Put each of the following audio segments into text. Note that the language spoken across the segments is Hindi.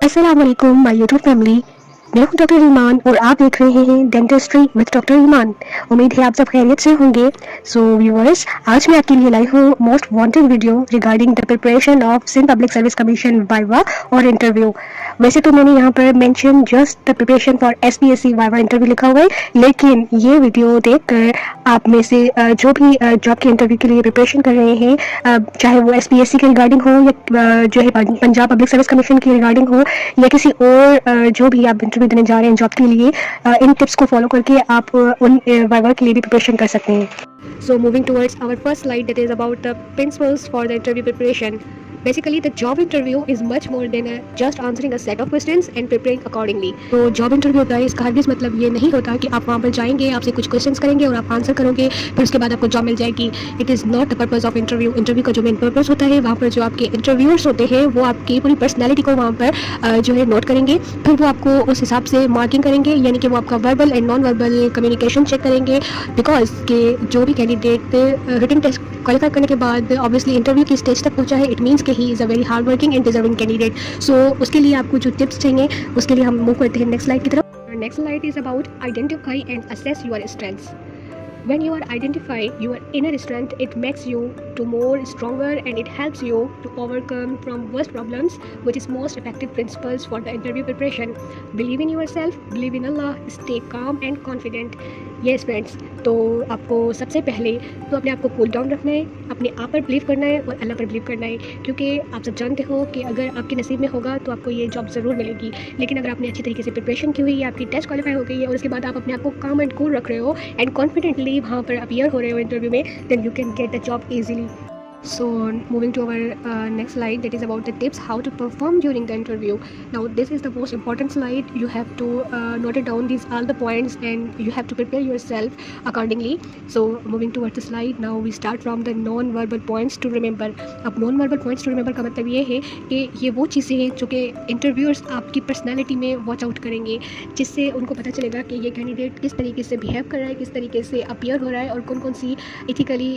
अस्सलाम वालेकुम माय यूट्यूब फैमिली। मैं हूं डॉक्टर ईमान और आप देख रहे हैं डेंटिस्ट्री विद डॉक्टर ईमान। उम्मीद है आप सब खैरियत से होंगे। सो व्यूअर्स, आज मैं आपके लिए लाई हूं most wanted video regarding the preparation of Sindh public service commission viva और इंटरव्यू। वैसे तो मैंने यहाँ पर mention just the preparation for SPSC viva interview लिखा हुआ है, लेकिन ये वीडियो देखकर आप में से जो भी जॉब के इंटरव्यू के लिए प्रिपरेशन कर रहे हैं, चाहे वो एसपीएससी के रिगार्डिंग हो या जो है पंजाब पब्लिक सर्विस कमीशन की रिगार्डिंग हो या किसी और जो भी आप इंटरव्यू देने जा रहे हैं जॉब के लिए, इन टिप्स को फॉलो करके आप उन वाइवा के लिए भी प्रिपरेशन कर सकते हैं। So moving towards our first slide, that is about the principles for the interview preparation. Basically, the job interview is much more than just answering a set of questions and preparing accordingly. तो जॉब इंटरव्यू होता है, इसका हरगिज़ मतलब ये नहीं होता कि आप वहाँ पर जाएंगे, आपसे कुछ क्वेश्चंस करेंगे और आप आंसर करोगे, फिर उसके बाद आपको जॉब मिल जाएगी। It is not the purpose of interview. Interview का जो मेन पर्पज़ होता है, वहाँ पर जो आपके इंटरव्यूअर्स होते हैं वो आपकी पूरी पर्सनैलिटी को वहाँ पर जो है नोट करेंगे, फिर वो आपको उस हिसाब से मार्किंग करेंगे, यानी कि वो आपका verbal and non verbal communication check करेंगे। बिकॉज के जो भी कैंडिडेट रिटन टेस्ट क्वालिफाई करने के बाद ऑब्वियसली इंटरव्यू की स्टेज तक पहुंचा है, इट मीन्स कि he is a very hard working and deserving candidate. So उसके लिए आपको जो टिप्स चाहिए उसके लिए हम मूव करते हैं नेक्स्ट स्लाइड की तरफ। Next slide is about identify and assess your strengths. When you are identify your inner strength, it makes you to more stronger and it helps you to overcome from worst problems, which is most effective principles for the interview preparation. Believe in yourself, believe in Allah, stay calm and confident. Yes friends, तो आपको सबसे पहले तो अपने आप को कूल डाउन रखना है, अपने आप पर बिलीव करना है और अल्लाह पर बिलीव करना है, क्योंकि आप सब जानते हो कि अगर आपके नसीब में होगा तो आपको ये जॉब ज़रूर मिलेगी। लेकिन अगर आपने अच्छी तरीके से प्रिपरेशन की हुई है, आपकी टेस्ट क्वालिफाई हो गई है और उसके बाद आप अपने आप को काम एंड कूल रख रहे हो एंड कॉन्फिडेंटली वहाँ पर अपीयर हो रहे हो इंटरव्यू में, then you can get the job easily. So moving to our next slide, that is about the tips how to perform during the interview. Now this is the most important slide. You have to note it down these all the points and you have to prepare yourself accordingly. So moving towards the slide, now we start from the non-verbal points to remember. अब non-verbal points to remember का मतलब ये है कि ये वो चीज़ें हैं जो कि इंटरव्यूअर्स आपकी पर्सनैलिटी में वॉच आउट करेंगे, जिससे उनको पता चलेगा कि ये कैंडिडेट किस तरीके से बिहेव कर रहा है, किस तरीके से अपीयर हो रहा है और कौन कौन सी इथिकली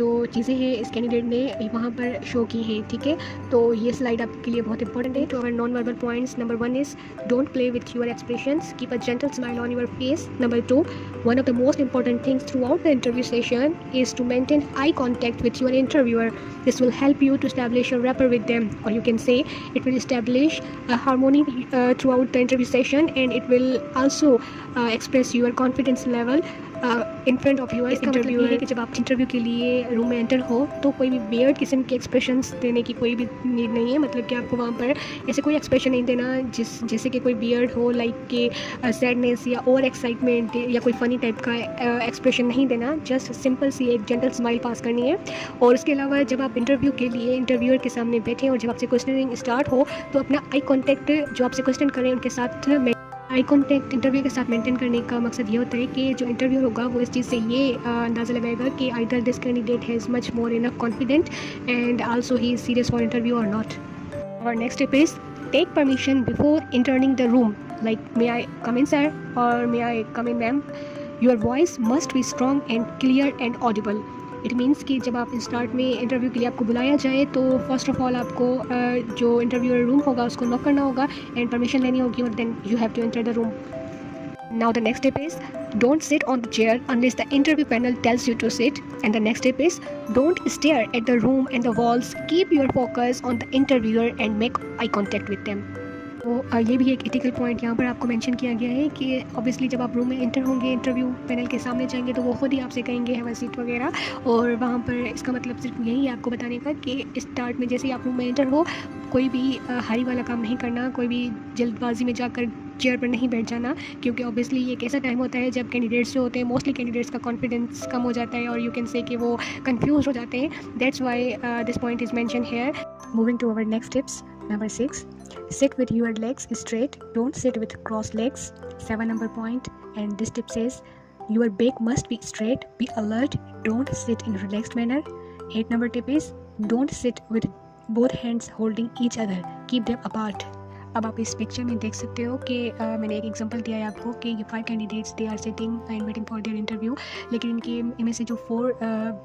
जो चीज़ें हैं इस कैंडिडेट ने वहाँ पर शो की है। ठीक है, तो ये स्लाइड आपके लिए बहुत इंपॉर्टेंट है. तो our non verbal points, number 1 is don't play with your expressions, keep a gentle smile on your face. Number 2, one of the most important things throughout the interview session is to maintain eye contact with your interviewer. This will help you to establish a rapport with them, or you can say it will establish a harmony throughout the interview session, and it will also express your confidence level in front of your interview है कि जब आप इंटरव्यू के लिए रूम में एंटर हो तो कोई भी वियर्ड किस्म के एक्सप्रेशंस देने की कोई भी नीड नहीं है. मतलब कि आपको वहाँ पर ऐसे कोई एक्सप्रेशन नहीं देना जैसे कि कोई वियर्ड हो, लाइक कि सैडनेस या और एक्साइटमेंट या कोई फ़नी टाइप का एक्सप्रेशन नहीं देना. जस्ट सिंपल सी एक जेंटल स्माइल पास करनी है. और उसके अलावा जब आप इंटरव्यू के लिए इंटरव्यूअर के सामने बैठें और जब आपसे क्वेश्चनिंग स्टार्ट हो तो अपना आई कॉन्टैक्ट जो आपसे क्वेश्चन करें उनके साथ आई कॉन्टैक्ट इंटरव्यू के साथ मेंटेन करने का मकसद ये होता है कि जो इंटरव्यू होगा वो इस चीज़ से ये अंदाज़ा लगाएगा कि either this candidate has much more enough confident and also he is serious for interview और नॉट. और next tip is take permission before entering the room, like may I come in sir और may I come in ma'am. Your voice must be strong and clear and audible. It means कि जब आप स्टार्ट में इंटरव्यू के लिए आपको बुलाया जाए तो फर्स्ट ऑफ ऑल आपको जो इंटरव्यूअर रूम होगा उसको नॉक करना होगा एंड परमिशन लेनी होगी और then you have to enter the room. Now the next tip is don't sit on the chair unless the interview panel tells you to sit. And the next tip is don't stare at the room and the walls. Keep your focus on the interviewer and make eye contact with them. तो ये भी एक एथिकल पॉइंट यहाँ पर आपको मेंशन किया गया है कि ऑब्वियसली जब आप रूम में एंटर होंगे, इंटरव्यू पैनल के सामने जाएंगे तो वो खुद ही आपसे कहेंगे हैव अ सीट वगैरह. और वहाँ पर इसका मतलब सिर्फ यही है आपको बताने का कि स्टार्ट में जैसे ही आप रूम में एंटर हो कोई भी हरी वाला काम नहीं करना, कोई भी जल्दबाजी में जाकर चेयर पर नहीं बैठ जाना, क्योंकि ऑब्वियसली ये एक ऐसा टाइम होता है जब कैंडिडेट्स जो होते हैं मोस्टली कैंडिडेट्स का कॉन्फिडेंस कम हो जाता है और यू कैन से कि वो कंफ्यूज हो जाते हैं. That's why this point is mention here. Moving to our next tips. Number 6, sit with your legs straight, don't sit with crossed legs. 7 number point, and this tip says your back must be straight, be alert, don't sit in relaxed manner. 8 number tip is don't sit with both hands holding each other, keep them apart. अब आप इस पिक्चर में देख सकते हो कि मैंने एक एग्जांपल दिया है आपको कि ये 5 candidates they are sitting and waiting for their interview, लेकिन इनमें से जो 4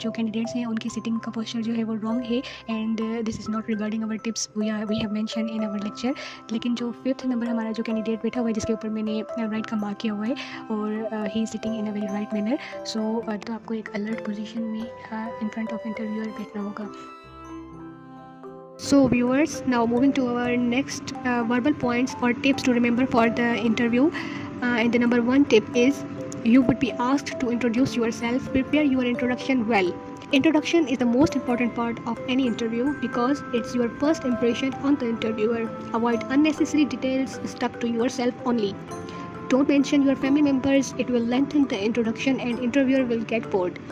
जो कैंडिडेट्स हैं उनकी सिटिंग का पोस्चर जो है वो रॉन्ग है and this is not regarding our tips we have mention in our lecture. लेकिन जो 5th नंबर हमारा जो कैंडिडेट बैठा हुआ है जिसके ऊपर मैंने राइट का मार्क किया हुआ है और he sitting in a very right manner, so तो आपको एक अलर्ट पोजीशन में इन फ्रंट ऑफ इंटरव्यूअर बैठना होगा। So viewers, now moving to our next verbal points or tips to remember for the interview. And the number 1 tip is you would be asked to introduce yourself. Prepare your introduction well. Introduction is the most important part of any interview because it's your first impression on the interviewer. Avoid unnecessary details stuck to yourself only. Don't mention your family members, it will lengthen the introduction and interviewer will get bored.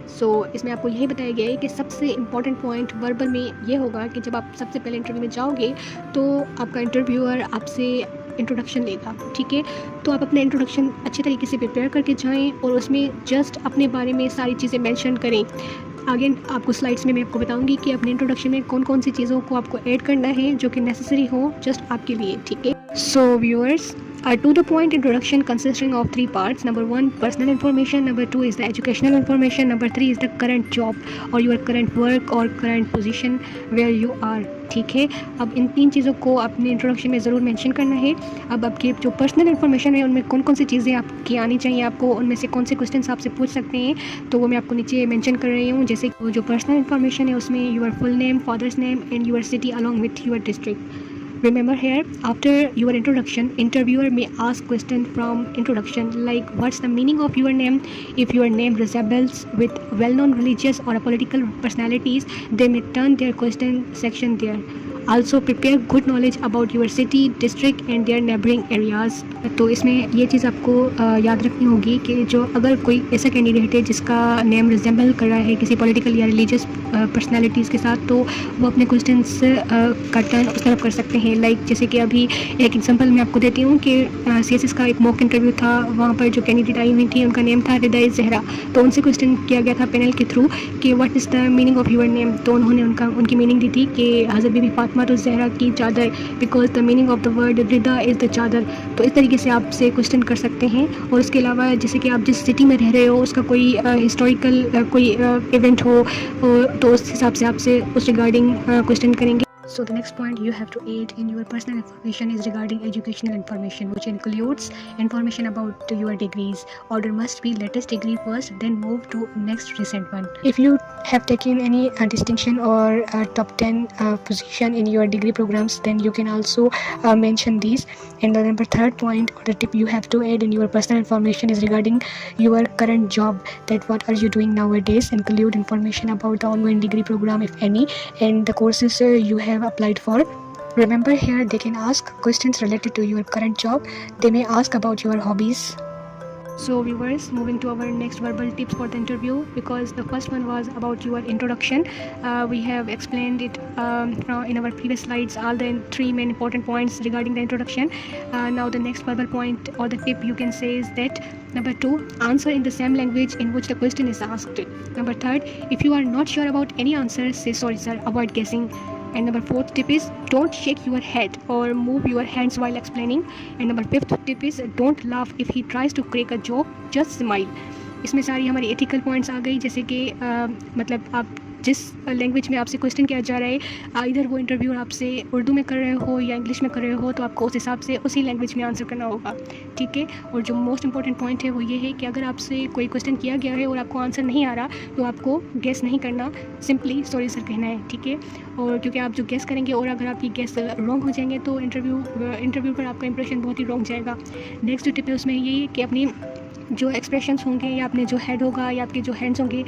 सो इसमें आपको यही बताया गया है कि सबसे इम्पॉर्टेंट पॉइंट वर्बल में ये होगा कि जब आप सबसे पहले इंटरव्यू में जाओगे तो आपका इंटरव्यूअर आपसे इंट्रोडक्शन लेगा, ठीक है। तो आप अपना इंट्रोडक्शन अच्छे तरीके से प्रिपेयर करके जाएं और उसमें जस्ट अपने बारे में सारी चीज़ें मेंशन करें। आगे आपको स्लाइड्स में मैं आपको बताऊंगी कि अपने इंट्रोडक्शन में कौन कौन सी चीज़ों को आपको ऐड करना है जो कि नेसेसरी हो जस्ट आपके लिए, ठीक है। So viewers, to the point introduction consisting of 3 parts. Number 1, personal information. Number 2 is the educational information. Number 3 is the current job or your current work or current position where you are, ठीक है। अब इन 3 चीज़ों को अपने इंट्रोडक्शन में ज़रूर मेंशन करना है। अब आपके जो पर्सनल इन्फॉर्मेशन है उनमें कौन कौन सी चीज़ें आपकी आनी चाहिए, आपको उनमें से कौन से क्वेश्चंस आपसे पूछ सकते हैं, तो वो मैं आपको नीचे मेंशन कर रही हूँ। जैसे जो पर्सनल इन्फॉर्मेशन है उसमें your full name, father's name and your city along with your district. Remember here, after your introduction, interviewer may ask question from introduction like what's the meaning of your name. If your name resembles with well-known religious or political personalities, they may turn their question section there. Also prepare good knowledge about your city, district and their neighboring areas. तो इसमें ये चीज़ आपको याद रखनी होगी कि जो अगर कोई ऐसा कैंडिडेट है जिसका नेम रिजेंबल कर रहा है किसी पॉलिटिकल या रिलीजियस पर्सनालिटीज़ के साथ, तो वो अपने क्वेश्चंस का टर्न उस तरफ कर सकते हैं। लाइक जैसे कि अभी एक एग्जांपल मैं आपको देती हूँ कि CSS का एक मॉक इंटरव्यू था, वहाँ पर जो कैंडिडेट आई हुई थी उनका नेम था रिदाई जहरा। तो उनसे क्वेश्चन किया गया था पैनल के थ्रू कि what is the meaning of your name. तो उन्होंने उनकी मीनिंग दी थी कि हज़रत बीबी फातिमा तो जहरा की चादर, because the meaning of the word रिदा इज़ द चादर। तो इस तरीके से आपसे क्वेश्चन कर सकते हैं। और उसके अलावा जैसे कि आप जिस सिटी में रह रहे हो उसका कोई हिस्टोरिकल कोई इवेंट हो तो उस हिसाब से आपसे उस रिगार्डिंग क्वेश्चन करेंगे। So the next point you have to add in your personal information is regarding educational information, which includes information about your degrees. Order must be latest degree first, then move to next recent one. If you have taken any distinction or top 10 position in your degree programs, then you can also mention these. And the number 3rd point or the tip you have to add in your personal information is regarding your current job, that what are you doing nowadays. Include information about the ongoing degree program if any, and the courses you have applied for. Remember here they can ask questions related to your current job. They may ask about your hobbies. So viewers, moving to our next verbal tips for the interview, because the first one was about your introduction. We have explained it in our previous slides, all the 3 main important points regarding the introduction. Now the next verbal point or the tip you can say is that number 2, answer in the same language in which the question is asked. Number 3rd, if you are not sure about any answer, say sorry sir, avoid guessing. And number 4th tip is don't shake your head or move your hands while explaining. And number 5th tip is don't laugh if he tries to crack a joke, just smile. इसमें सारी हमारी एथिकल पॉइंट्स आ गई, जैसे कि मतलब आप जिस लैंग्वेज में आपसे क्वेश्चन किया जा रहा है, इधर वो इंटरव्यूअर आपसे उर्दू में कर रहे हो या इंग्लिश में कर रहे हो, तो आपको उस हिसाब से उसी लैंग्वेज में आंसर करना होगा, ठीक है। और जो मोस्ट इंपॉर्टेंट पॉइंट है वो ये है कि अगर आपसे कोई क्वेश्चन किया गया है और आपको आंसर नहीं आ रहा तो आपको गेस नहीं करना, सिंपली सॉरी सर कहना है, ठीक है। और क्योंकि आप जो गेस करेंगे और अगर आपकी गेस रॉन्ग हो जाएंगे तो इंटरव्यू पर आपका इंप्रेशन बहुत ही रॉन्ग जाएगा। नेक्स्ट टिप है उसमें ये है कि अपनी जो एक्सप्रेशंस होंगे या अपने जो हेड होगा या आपके जो हैंड्स होंगे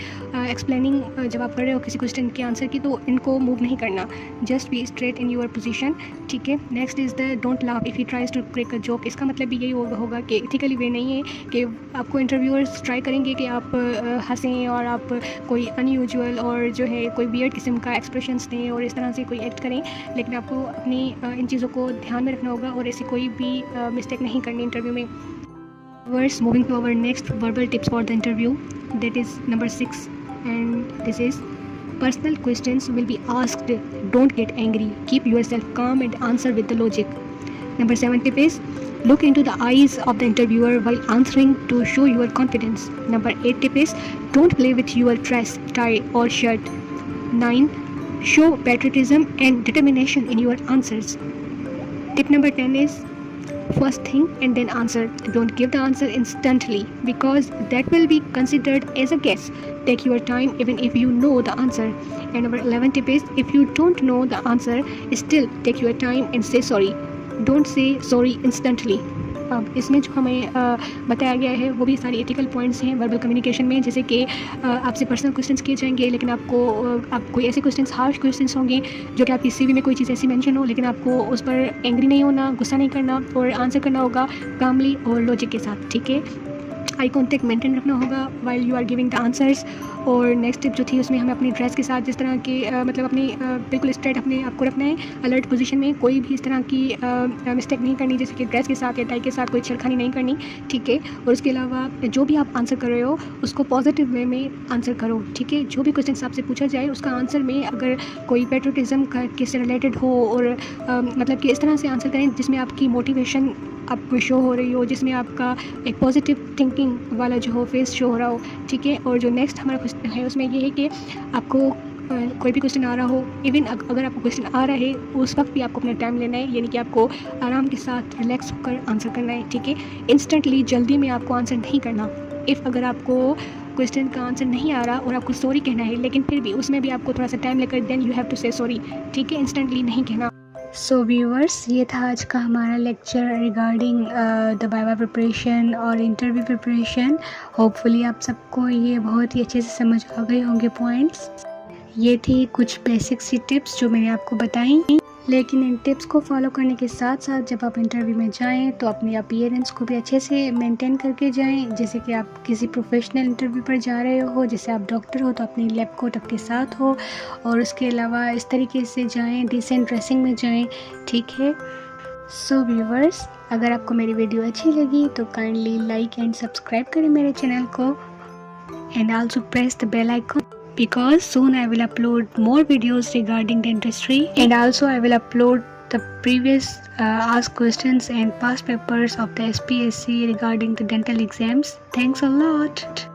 एक्सप्लेनिंग जब आप कर रहे हो किसी क्वेश्चन के आंसर की, तो इनको मूव नहीं करना, just be straight in your position, ठीक है। Next is the don't laugh if he tries to crack a joke. इसका मतलब भी यही होगा कि एथिकली वे नहीं है कि आपको इंटरव्यूअर्स ट्राई करेंगे कि आप हंसें और आप कोई अनयूजुअल और जो है कोई वियर्ड किस्म का एक्सप्रेशंस दें और इस तरह से कोई एक्ट करें, लेकिन आपको अपनी इन चीज़ों को ध्यान में रखना होगा और ऐसी कोई भी मिस्टेक नहीं करनी इंटरव्यू में। Moving to our next verbal tips for the interview, that is number 6, and this is personal questions will be asked. Don't get angry, keep yourself calm and answer with the logic. Number 7 tip is look into the eyes of the interviewer while answering to show your confidence. Number 8 tip is don't play with your dress, tie or shirt. 9. Show patriotism and determination in your answers. Tip number 10 is first think and then answer. Don't give the answer instantly because that will be considered as a guess. Take your time even if you know the answer. And number 11 tip is if you don't know the answer, still take your time and say sorry. Don't say sorry instantly. अब इसमें जो हमें बताया गया है वो भी सारी एथिकल पॉइंट्स हैं वर्बल कम्युनिकेशन में, जैसे कि आपसे पर्सनल क्वेश्चंस किए जाएंगे लेकिन आप कोई ऐसे क्वेश्चंस हार्श क्वेश्चंस होंगे जो कि आपकी सीवी में कोई चीज़ ऐसी मेंशन हो, लेकिन आपको उस पर एंग्री नहीं होना, गुस्सा नहीं करना और आंसर करना होगा कामली और लॉजिक के साथ, ठीक है। आई कॉन्टेक्ट मेंटेन रखना होगा while you are giving the answers. और नेक्स्ट टिप जो थी उसमें हमें अपनी ड्रेस के साथ जिस तरह के मतलब अपनी बिल्कुल स्ट्रेट अपने आपको रखना है, अलर्ट पोजीशन में, कोई भी इस तरह की मिस्टेक नहीं करनी, जैसे कि ड्रेस के साथ या टाई के साथ कोई छेड़खानी नहीं करनी, ठीक है। और उसके अलावा जो भी आप आंसर कर रहे हो उसको पॉजिटिव वे में आंसर करो, ठीक है। जो भी क्वेश्चन आपसे पूछा जाए उसका आंसर में अगर कोई पेट्रोटिज़म का किससे रिलेटेड हो और मतलब कि इस तरह से आंसर करें जिसमें आपकी मोटिवेशन आपको शो हो रही हो, जिसमें आपका एक पॉजिटिव थिंकिंग वाला जो हो फेस शो हो रहा हो, ठीक है। और जो नेक्स्ट हमारा क्वेश्चन है उसमें ये है कि आपको कोई भी क्वेश्चन आ रहा हो, इवन अगर आपको क्वेश्चन आ रहा है उस वक्त भी आपको अपना टाइम लेना है, यानी कि आपको आराम के साथ रिलैक्स होकर आंसर करना है, ठीक है। इंस्टेंटली जल्दी में आपको आंसर नहीं करना। इफ़ अगर आपको क्वेश्चन का आंसर नहीं आ रहा और आपको सॉरी कहना है लेकिन फिर भी उसमें भी आपको थोड़ा सा टाइम लेकर देन यू हैव टू से सॉरी, ठीक है, इंस्टेंटली नहीं कहना। सो व्यूअर्स, ये था आज का हमारा lecture regarding the viva preparation और इंटरव्यू प्रिपरेशन। होपफुली आप सबको ये बहुत ही अच्छे से समझ आ गए होंगे पॉइंट्स। ये थी कुछ बेसिक सी टिप्स जो मैंने आपको बताई, लेकिन इन टिप्स को फॉलो करने के साथ साथ जब आप इंटरव्यू में जाएं तो अपनी अपीयरेंस को भी अच्छे से मेंटेन करके जाएं। जैसे कि आप किसी प्रोफेशनल इंटरव्यू पर जा रहे हो, जैसे आप डॉक्टर हो तो अपनी लैब कोट आपके साथ हो, और उसके अलावा इस तरीके से जाएं, डिसेंट ड्रेसिंग में जाएं, ठीक है। सो व्यूवर्स, अगर आपको मेरी वीडियो अच्छी लगी तो काइंडली लाइक एंड सब्सक्राइब करें मेरे चैनल को, and also press the bell icon because soon I will upload more videos regarding dentistry, and also I will upload the previous asked questions and past papers of the SPSC regarding the dental exams. Thanks a lot.